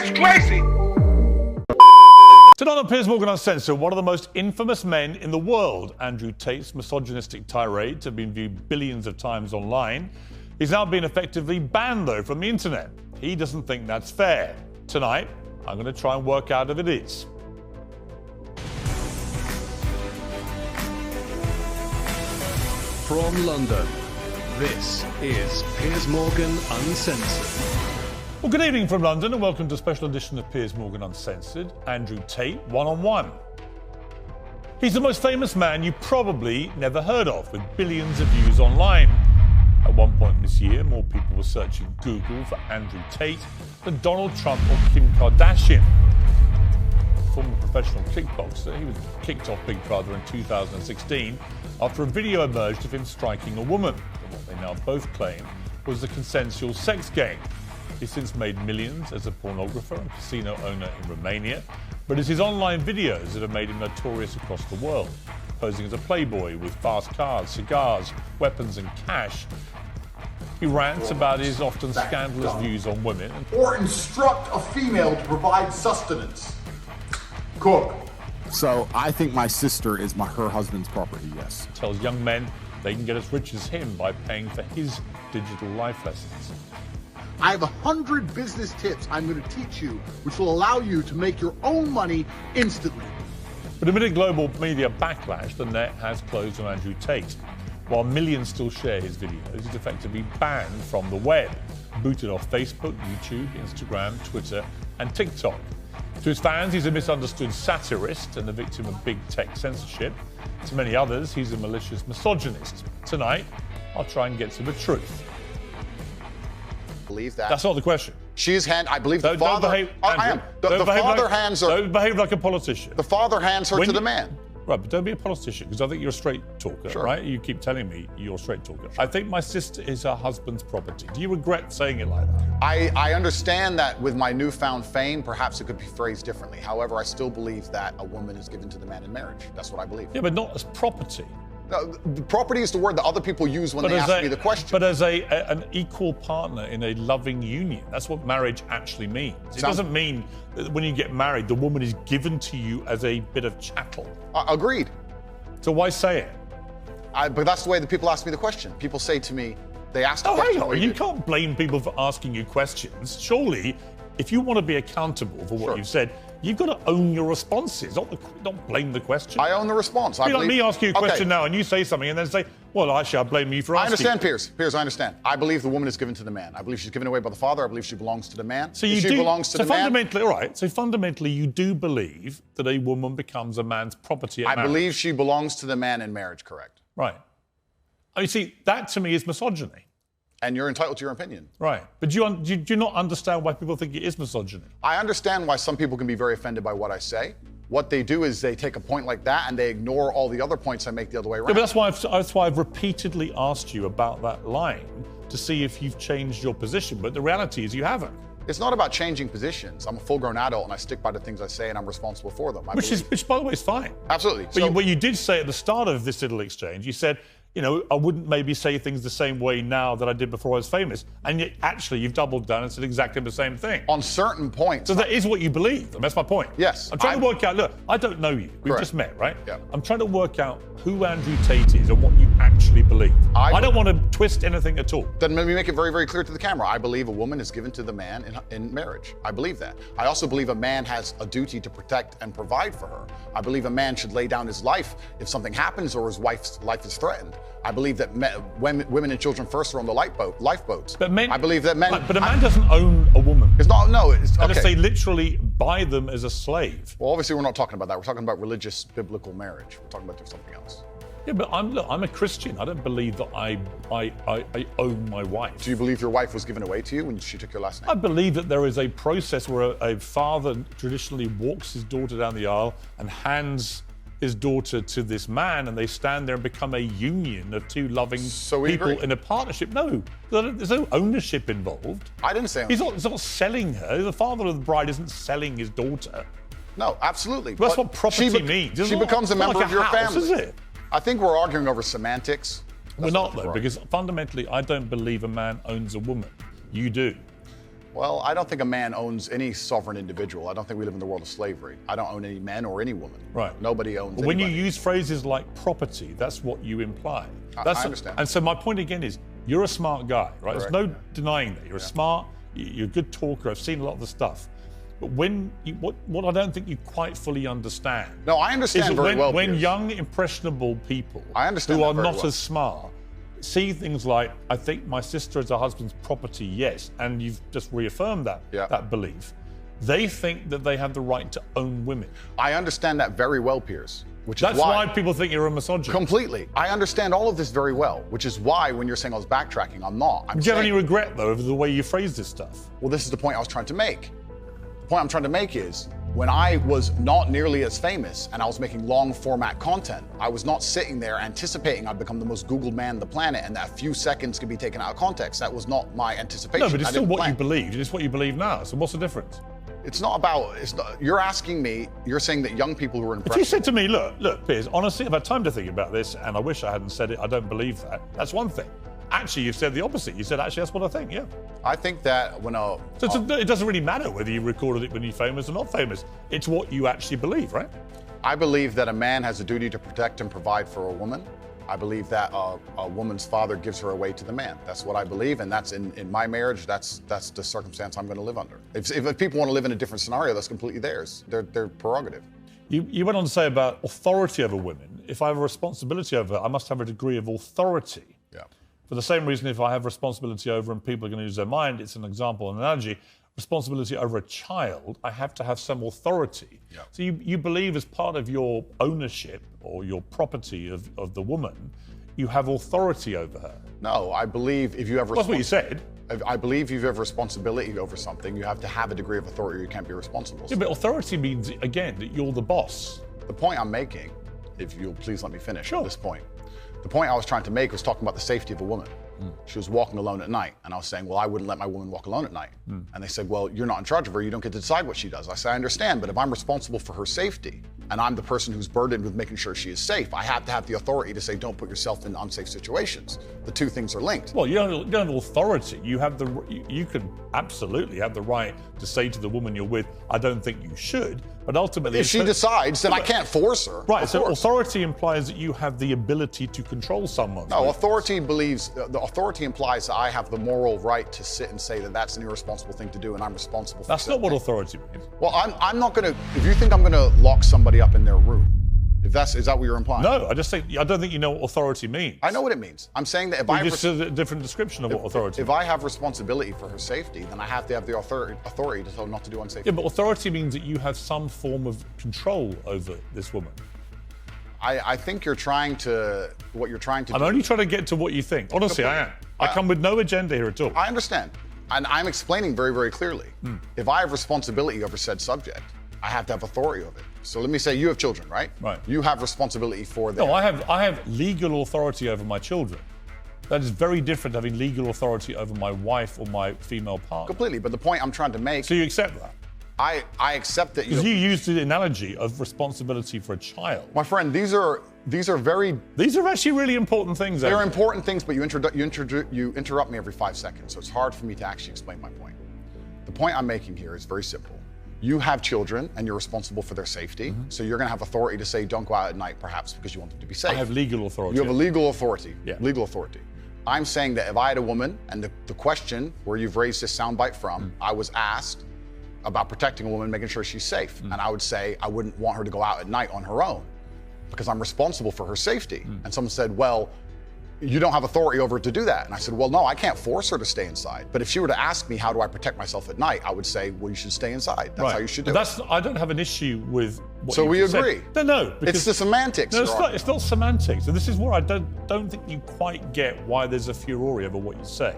That's crazy. Tonight on Piers Morgan Uncensored, one of the most infamous men in the world, Andrew Tate's misogynistic tirades have been viewed billions of times online. He's now been effectively banned, though, from the internet. He doesn't think that's fair. Tonight, I'm going to try and work out if it is. From London, this is Piers Morgan Uncensored. Well, good evening from London and welcome to a special edition of Piers Morgan Uncensored. Andrew Tate, one-on-one. He's the most famous man you probably never heard of, with billions of views online. At one point this year, more people were searching Google for Andrew Tate than Donald Trump or Kim Kardashian. Former professional kickboxer, he was kicked off Big Brother in 2016 after a video emerged of him striking a woman, in what they now both claim was a consensual sex game. He's since made millions as a pornographer and casino owner in Romania, but it's his online videos that have made him notorious across the world, posing as a playboy with fast cars, cigars, weapons and cash. He rants about his often scandalous views on women. Or instruct a female to provide sustenance. Cook. So I think my sister is her husband's property, yes. Tells young men they can get as rich as him by paying for his digital life lessons. I have 100 business tips I'm going to teach you, which will allow you to make your own money instantly. But amid global media backlash, the net has closed on Andrew Tate. While millions still share his videos, he's effectively banned from the web, booted off Facebook, YouTube, Instagram, Twitter, and TikTok. To his fans, he's a misunderstood satirist and the victim of big tech censorship. To many others, he's a malicious misogynist. Tonight, I'll try and get to the truth. Believe that. That's not the question. I believe the father. Don't behave, I am. The father hands her. Don't behave like a politician. The father hands her to the man. Right, but don't be a politician, because I think you're a straight talker, Sure. right? You keep telling me you're a straight talker. I think my sister is her husband's property. Do you regret saying it like that? I understand that with my newfound fame, perhaps it could be phrased differently. However, I still believe that a woman is given to the man in marriage. That's what I believe. Yeah, but not as property. No, property is the word that other people use when they ask me the question. But as an equal partner in a loving union, that's what marriage actually means. It doesn't mean that when you get married, the woman is given to you as a bit of chattel. Agreed. So why say it? But that's the way that people ask me the question. People say to me, they ask the Oh, question. hang on. You can't blame people for asking you questions. Surely, if you want to be accountable for what you've said, you've got to own your responses, not blame the question. I own the response. It'd be like me asking you a question now and you say something and then say, well, actually, I blame you for asking. I understand, Piers. Piers, I understand. I believe the woman is given to the man. I believe she's given away by the father. I believe she belongs to the man. So fundamentally, you do believe that a woman becomes a man's property at marriage. I believe she belongs to the man in marriage, correct. Right. Oh, you see, that to me is misogyny. And you're entitled to your opinion. Right. But do you not understand why people think it is misogyny? I understand why some people can be very offended by what I say. What they do is they take a point like that and they ignore all the other points I make the other way around. Yeah, but that's why I've repeatedly asked you about that line to see if you've changed your position. But the reality is you haven't. It's not about changing positions. I'm a full-grown adult and I stick by the things I say and I'm responsible for them. Which, by the way, is fine. Absolutely. But what you did say at the start of this little exchange, you said, you know, I wouldn't maybe say things the same way now that I did before I was famous. And yet, actually, you've doubled down and said exactly the same thing. On certain points. So that is what you believe. And that's my point. Yes. I'm trying to work out, look, I don't know you. We've just met, right? Yeah. I'm trying to work out who Andrew Tate is and what you actually believe. I don't want to twist anything at all. Then let me make it very, very clear to the camera. I believe a woman is given to the man in marriage. I believe that. I also believe a man has a duty to protect and provide for her. I believe a man should lay down his life if something happens or his wife's life is threatened. I believe that women and children first are on the lifeboats. But men, I believe that men. But a man doesn't own a woman. It's not. No. It's unless okay. they literally buy them as a slave. Well, obviously, we're not talking about that. We're talking about religious, biblical marriage. We're talking about something else. Yeah, but I'm a Christian. I don't believe that I own my wife. Do you believe your wife was given away to you when she took your last name? I believe that there is a process where a father traditionally walks his daughter down the aisle and hands his daughter to this man, and they stand there and become a union of two loving people in a partnership. No, there's no ownership involved. I didn't say ownership. He's not selling her. The father of the bride isn't selling his daughter. No, absolutely. Well, that's what property means. She becomes a member of your family. Is it? I think we're arguing over semantics. We're not, though, because fundamentally, I don't believe a man owns a woman. You do. Well, I don't think a man owns any sovereign individual. I don't think we live in the world of slavery. I don't own any men or any woman. Right. Nobody owns When you anybody. use phrases like property, that's what you imply. I That's understand. And so my point again is, you're a smart guy, right? There's no Correct. denying that. You're smart, you're a good talker, I've seen a lot of the stuff. But what I don't think you quite fully understand. No, I understand is that very well, when Piers. young, impressionable people I understand who that are very not well. as smart see things like, I think my sister is her husband's property, yes, and you've just reaffirmed that belief. They think that they have the right to own women. I understand that very well, Piers. Which That's is why people think you're a misogynist. Completely. I understand all of this very well, which is why when you're saying I was backtracking, I'm not. Do you have any regret, though, over the way you phrase this stuff? Well, this is the point I was trying to make. The point I'm trying to make is, when I was not nearly as famous and I was making long format content, I was not sitting there anticipating I'd become the most Googled man on the planet and that a few seconds could be taken out of context. That was not my anticipation. No, but it's I still didn't what plan. you believed. It's what you believe now. So what's the difference? It's not about, you're asking me, you're saying that young people who are If you impressionable. said to me, look, Piers, honestly, I've had time to think about this and I wish I hadn't said it, I don't believe that. That's one thing. Actually, you've said the opposite. You said, actually, that's what I think, yeah. I think that when it doesn't really matter whether you recorded it when you're famous or not famous. It's what you actually believe, right? I believe that a man has a duty to protect and provide for a woman. I believe that a woman's father gives her away to the man. That's what I believe, and that's in my marriage. That's the circumstance I'm going to live under. If people want to live in a different scenario, that's completely theirs. Their prerogative. You went on to say about authority over women. If I have a responsibility over her, I must have a degree of authority. Yeah. For the same reason, if I have responsibility over and people are going to use their mind, it's an example, an analogy. Responsibility over a child, I have to have some authority. Yeah. So you believe as part of your ownership or your property of the woman, you have authority over her. No, I believe if you have That's what you said. I believe if you have responsibility over something, you have to have a degree of authority or you can't be responsible. Yeah, but authority means, again, that you're the boss. The point I'm making, if you'll please let me finish Sure. at this point. The point I was trying to make was talking about the safety of a woman. She was walking alone at night, and I was saying, well, I wouldn't let my woman walk alone at night. And they said, well, you're not in charge of her, you don't get to decide what she does. I said, I understand, but if I'm responsible for her safety, and I'm the person who's burdened with making sure she is safe, I have to have the authority to say, don't put yourself in unsafe situations. The two things are linked. Well, you don't have authority. You can absolutely have the right to say to the woman you're with, I don't think you should, but ultimately... If she decides, then I can't force her. Right, Of so course. authority implies that you have the ability to control someone. No, authority implies that I have the moral right to sit and say that that's an irresponsible thing to do, and I'm responsible for That's it. not what authority means. Well, I'm not going to. If you think I'm going to lock somebody up in their room, is that what you're implying? No, I don't think you know what authority means. I know what it means. I'm saying that if You I just said a different description of what authority if means. I have responsibility for her safety, then I have to have the authority to tell her not to do unsafe. Yeah, but authority means that you have some form of control over this woman. I think what you're trying to I'm do. only trying to get to what you think. Honestly, I am. I come with no agenda here at all. I understand. And I'm explaining very, very clearly. If I have responsibility over said subject, I have to have authority over it. So let me say you have children, right? Right. You have responsibility for them. No, I have legal authority over my children. That is very different to having legal authority over my wife or my female partner. Completely. But the point I'm trying to make, So you accept that? I accept that Because you used the analogy of responsibility for a child. my friend, these are very These are actually really important things. they're Andrew. important things, but you interrupt me every 5 seconds, so it's hard for me to actually explain my point. The point I'm making here is very simple. You have children and you're responsible for their safety, so you're going to have authority to say don't go out at night, perhaps because you want them to be safe. I have legal authority. You have a legal authority. Yeah. Legal authority. I'm saying that if I had a woman, and the question where you've raised this soundbite from, I was asked about protecting a woman, making sure she's safe. And I would say I wouldn't want her to go out at night on her own because I'm responsible for her safety. And someone said, well, you don't have authority over her to do that. And I said, well, no, I can't force her to stay inside. But if she were to ask me, how do I protect myself at night? I would say, well, you should stay inside. That's how you should do it. I don't have an issue with what So you we just said. agree. No, because It's the semantics. no, you're arguing. it's not semantics. And this is where I don't think you quite get why there's a furore over what you say,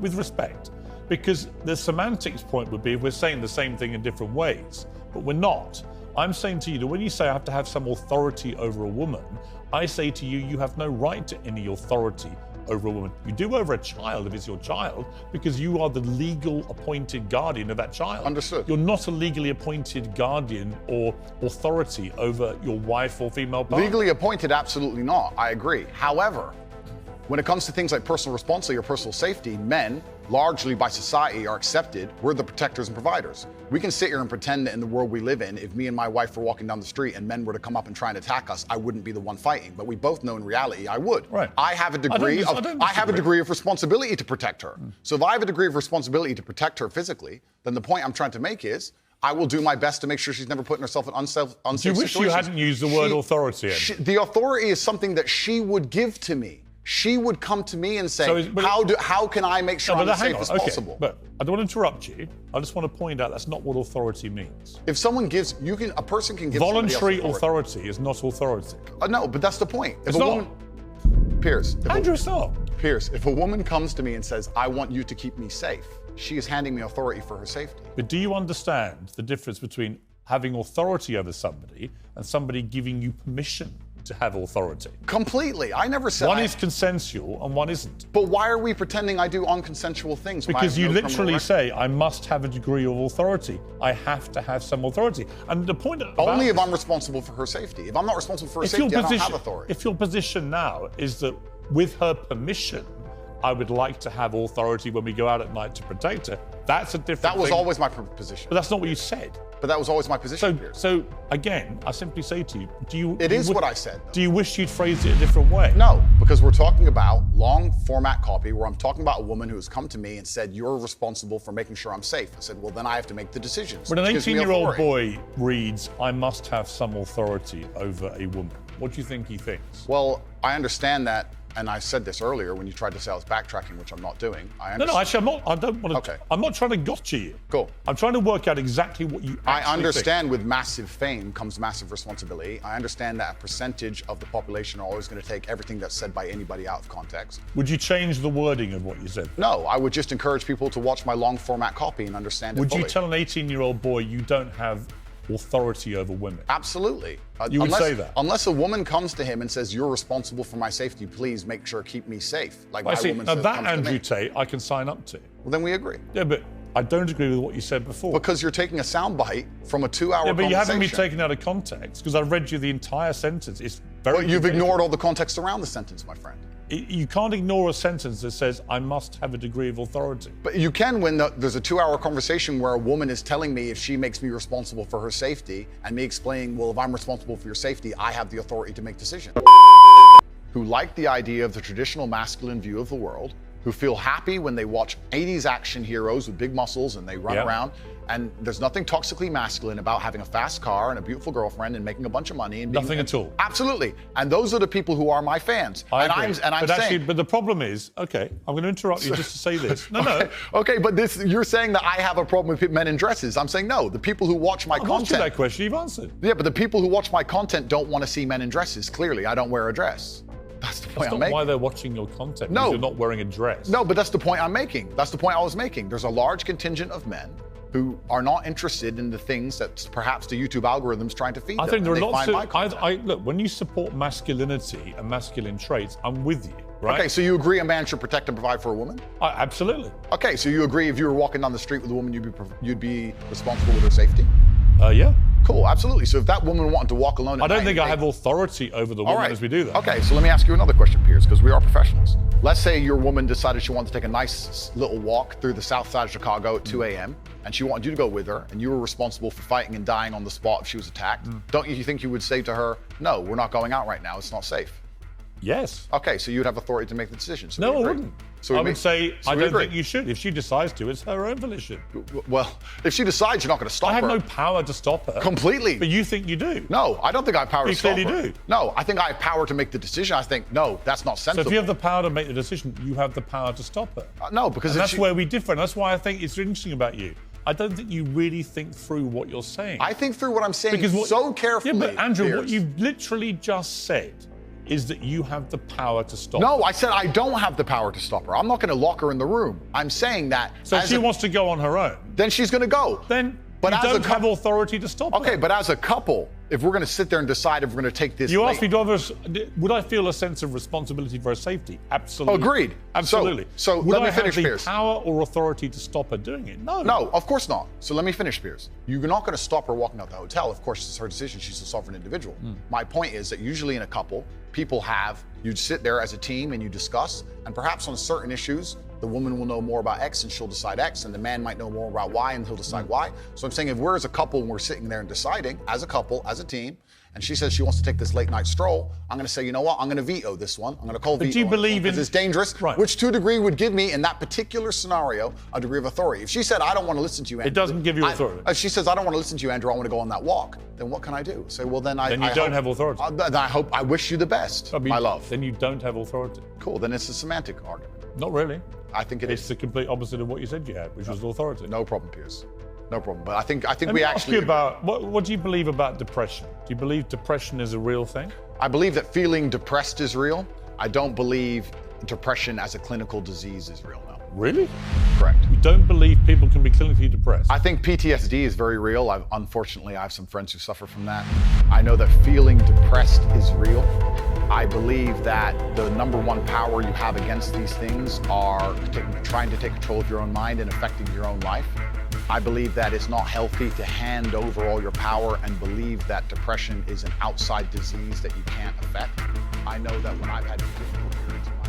with respect. Because the semantics point would be if we're saying the same thing in different ways, but we're not. I'm saying to you that when you say I have to have some authority over a woman, I say to you, you have no right to any authority over a woman. You do over a child if it's your child, because you are the legal appointed guardian of that child. Understood. You're not a legally appointed guardian or authority over your wife or female partner. Legally appointed, absolutely not. I agree. However, When it comes to things like personal responsibility or personal safety, men, largely by society, are accepted. We're the protectors and providers. We can sit here and pretend that in the world we live in, if me and my wife were walking down the street and men were to come up and try and attack us, I wouldn't be the one fighting. But we both know in reality I would. Right. I have a degree of responsibility to protect her. So if I have a degree of responsibility to protect her physically, then the point I'm trying to make is I will do my best to make sure she's never putting herself in unsafe situations. Do you wish you hadn't used the word authority? The authority is something that she would give to me. She would come to me and say, how can I make sure I'm as safe as possible? But I don't want to interrupt you. I just want to point out that's not what authority means. If someone gives, a person can give voluntary authority is not authority. No, but that's the point. It's not. Piers. Andrew, it's not. Piers, if a woman comes to me and says, I want you to keep me safe, she is handing me authority for her safety. But do you understand the difference between having authority over somebody and somebody giving you permission to have authority? Completely. I never said one is consensual and one isn't. But why are we pretending I do unconsensual things? Because you literally say, I must have a degree of authority. I have to have some authority. And the point only if I'm responsible for her safety. If I'm not responsible for her safety, I don't have authority. If your position now is that with her permission, I would like to have authority when we go out at night to protect her, that's a different thing. That was always my position. But that's not what you said. But that was always my position. So again, I simply say to you, It is what I said. Do you wish you'd phrased it a different way? No, because we're talking about long format copy where I'm talking about a woman who has come to me and said, you're responsible for making sure I'm safe. I said, well, then I have to make the decisions. When an 18-year-old boy reads, I must have some authority over a woman, what do you think he thinks? Well, I understand that. And I said this earlier when you tried to say I was backtracking, which I'm not doing. No, actually, I'm not. I don't want to. Okay. I'm not trying to gotcha you. Cool. I'm trying to work out exactly what you actually I understand think. With massive fame comes massive responsibility. I understand that a percentage of the population are always going to take everything that's said by anybody out of context. Would you change the wording of what you said? No, I would just encourage people to watch my long format copy and understand it fully. Would you tell an 18-year-old boy you don't have authority over women? Absolutely. You would say that? Unless a woman comes to him and says, you're responsible for my safety, please make sure keep me safe. Like I my see. woman Now says, that comes to Andrew me. Tate, I can sign up to. Well, then we agree. Yeah, but I don't agree with what you said before. Because you're taking a soundbite from a 2-hour conversation. Yeah, but you haven't been conversation. taken out of context because I've read you the entire sentence. It's very. Well, you've ignored all the context around the sentence, my friend. You can't ignore a sentence that says, I must have a degree of authority. But you can when there's a 2-hour conversation where a woman is telling me if she makes me responsible for her safety and me explaining, well, if I'm responsible for your safety, I have the authority to make decisions. Who like the idea of the traditional masculine view of the world, who feel happy when they watch 80s action heroes with big muscles and they run around. And there's nothing toxically masculine about having a fast car and a beautiful girlfriend and making a bunch of money. And nothing at all. Absolutely. And those are the people who are my fans. But the problem is, okay, I'm going to interrupt you just to say this. No. Okay, but you're saying that I have a problem with men in dresses. I'm saying no. The people who watch my content. I've asked you that question. You've answered. Yeah, but the people who watch my content don't want to see men in dresses. Clearly, I don't wear a dress. That's the point I'm making. That's not why they're watching your content. No. You're not wearing a dress. No, but that's the point I'm making. That's the point I was making. There's a large contingent of men who are not interested in the things that perhaps the YouTube algorithm's trying to feed them. I think there are lots of. Look, when you support masculinity and masculine traits, I'm with you, right? Okay, so you agree a man should protect and provide for a woman? Absolutely. Okay, so you agree if you were walking down the street with a woman, you'd be responsible with her safety? Yeah. Cool, absolutely. So if that woman wanted to walk alone I don't think I have authority over the woman as we do that. Okay, so let me ask you another question, Piers, because we are professionals. Let's say your woman decided she wanted to take a nice little walk through the south side of Chicago at 2 a.m. and she wanted you to go with her and you were responsible for fighting and dying on the spot if she was attacked. Don't you think you would say to her, no, we're not going out right now, it's not safe? Yes. Okay, so you'd have authority to make the decision. So no, I wouldn't. So I would say, I don't think you should. If she decides to, it's her own volition. Well, if she decides, you're not going to stop her. I have no power to stop her. Completely. But you think you do. No, I don't think I have power to stop her. You clearly do. No, I think I have power to make the decision. I think, no, that's not sensible. So if you have the power to make the decision, you have the power to stop her. No, because that's where we differ. And that's why I think it's interesting about you. I don't think you really think through what you're saying. I think through what I'm saying so carefully. Yeah, but Andrew, what you've literally just said is that you have the power to stop her. No, I said I don't have the power to stop her. I'm not going to lock her in the room. I'm saying that. So if she wants to go on her own, then she's going to go. Then you don't have authority to stop her. Okay, but as a couple, if we're going to sit there and decide if we're going to take this. You asked me, would I feel a sense of responsibility for her safety? Absolutely. Agreed. Absolutely. So would let me finish, Piers. Piers. Power or authority to stop her doing it? No. No, of course not. So let me finish, Piers. You're not going to stop her walking out the hotel. Of course, it's her decision. She's a sovereign individual. My point is that usually in a couple, people have, you sit there as a team and you discuss, and perhaps on certain issues, the woman will know more about X and she'll decide X, and the man might know more about Y and he'll decide Y. So I'm saying if we're as a couple and we're sitting there and deciding, as a couple, as a team, and she says she wants to take this late night stroll, I'm going to say, you know what, I'm going to veto this one. I'm going to call veto. Do you believe in... Because it's dangerous, right. which to a degree would give me, in that particular scenario, a degree of authority. If she said, I don't want to listen to you, Andrew. It doesn't give you authority. If she says, I don't want to listen to you, Andrew, I want to go on that walk, then what can I do? Say, well, then I Then you don't have authority. Then I wish you the best, my love. Then you don't have authority. Cool, then it's a semantic argument. Not really. I think It's the complete opposite of what you said you had, which was authority. No problem, Piers. No problem. But I think Let we me actually... ask you about, what do you believe about depression? Do you believe depression is a real thing? I believe that feeling depressed is real. I don't believe depression as a clinical disease is real, no. Really? Correct. You don't believe people can be clinically depressed? I think PTSD is very real. Unfortunately, I have some friends who suffer from that. I know that feeling depressed is real. I believe that the number one power you have against these things are trying to take control of your own mind and affecting your own life. I believe that it's not healthy to hand over all your power and believe that depression is an outside disease that you can't affect. I know that when I've had difficult periods in my